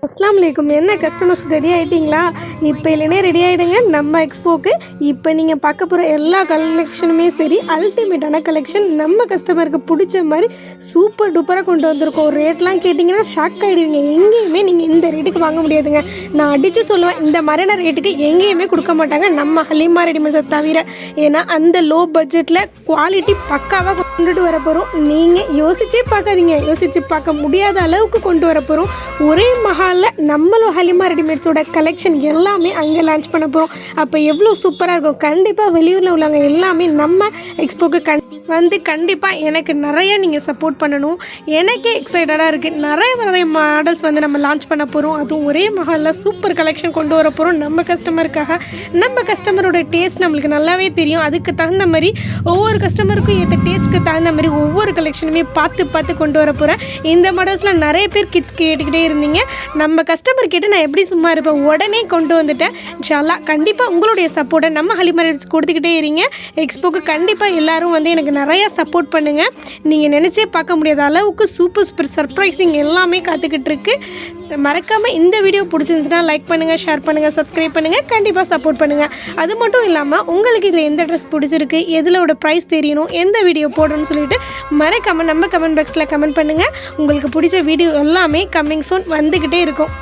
அஸ்ஸலாமு அலைக்கும். என்ன கஸ்டமர்ஸ் ரெடி ஆகிட்டிங்களா? இப்போ இல்லைனே ரெடி ஆகிடுங்க நம்ம எக்ஸ்போக்கு. இப்போ நீங்கள் பார்க்க போகிற எல்லா கலெக்ஷனுமே சரி அல்டிமேட்டான கலெக்ஷன். நம்ம கஸ்டமருக்கு பிடிச்ச மாதிரி சூப்பர் டூப்பராக கொண்டு வந்திருக்கோம். ரேட்லாம் கேட்டிங்கன்னா ஷாக் ஆகிடுவீங்க. எங்கேயுமே நீங்கள் இந்த ரேட்டுக்கு வாங்க முடியாதுங்க. நான் அடித்து சொல்லுவேன், இந்த மாதிரியான ரேட்டுக்கு எங்கேயுமே கொடுக்க மாட்டாங்க நம்ம ஹலீமா ரெடிமேட்ஸை தவிர. ஏன்னா அந்த லோ பட்ஜெட்டில் குவாலிட்டி பக்காவாக கொண்டுட்டு வர போகிறோம். நீங்கள் யோசிச்சே பார்க்காதீங்க, யோசித்து பார்க்க முடியாத அளவுக்கு கொண்டு வர போகிறோம். ஒரே மஹாலில் நம்மளும் ஹலீமா ரெடிமேட்ஸோட கலெக்ஷன் எல்லாமே அங்கே லான்ச் பண்ண போகிறோம். அப்போ எவ்வளோ சூப்பராக இருக்கும். கண்டிப்பாக வெளியூரில் உள்ளவங்க எல்லாமே நம்ம எக்ஸ்போக்கு கண்டிப்பாக எனக்கு நிறைய நீங்கள் சப்போர்ட் பண்ணணும். எனக்கே எக்ஸைட்டடாக இருக்குது. நிறைய மாடல்ஸ் நம்ம லான்ச் பண்ண போகிறோம். அதுவும் ஒரே மஹாலில் சூப்பர் கலெக்ஷன் கொண்டு வர போகிறோம் நம்ம கஸ்டமருக்காக. நம்ம கஸ்டமரோட டேஸ்ட் நம்மளுக்கு நல்லாவே தெரியும். அதுக்கு தகுந்த மாதிரி ஒவ்வொரு கஸ்டமருக்கும் ஏற்ற டேஸ்ட்டுக்கு தகுந்த மாதிரி ஒவ்வொரு கலெக்ஷனுமே பார்த்து கொண்டு வர போகிறேன். இந்த மாடல்ஸில் நிறைய பேர் கிட்ஸ் கேட்டுக்கிட்டே இருந்தீங்க. நம்ம கஸ்டமர் கேட்டு நான் எப்படி சும்மா இருப்பேன், உடனே கொண்டு வந்துட்டேன். இன்ஷால்லா கண்டிப்பாக உங்களுடைய சப்போர்ட்டை நம்ம ஹலீமா ரெடிமேட்ஸ் கொடுத்துக்கிட்டே இருங்க. எக்ஸ்போக்கு கண்டிப்பாக எல்லோரும் எனக்கு நிறையா சப்போர்ட் பண்ணுங்கள். நீங்கள் நினச்சே பார்க்க முடியாத அளவுக்கு சூப்பர் சர்ப்ரைசிங் எல்லாமே காத்துக்கிட்டு இருக்கு. மறக்காமல் இந்த வீடியோ பிடிச்சிருந்துச்சுன்னா லைக் பண்ணுங்கள், ஷேர் பண்ணுங்கள், சப்ஸ்கிரைப் பண்ணுங்கள், கண்டிப்பாக சப்போர்ட் பண்ணுங்கள். அது மட்டும் இல்லாமல் உங்களுக்கு இதில் எந்த ட்ரெஸ் பிடிச்சிருக்கு, எதிலோட ப்ரைஸ் தெரியணும், எந்த வீடியோ போடணும்னு சொல்லிட்டு மறக்காமல் நம்ம கமெண்ட் பாக்ஸில் கமெண்ட் பண்ணுங்கள். உங்களுக்கு பிடிச்ச வீடியோ எல்லாமே கம்மிங் சூன் வந்துக்கிட்டே இருக்கும்.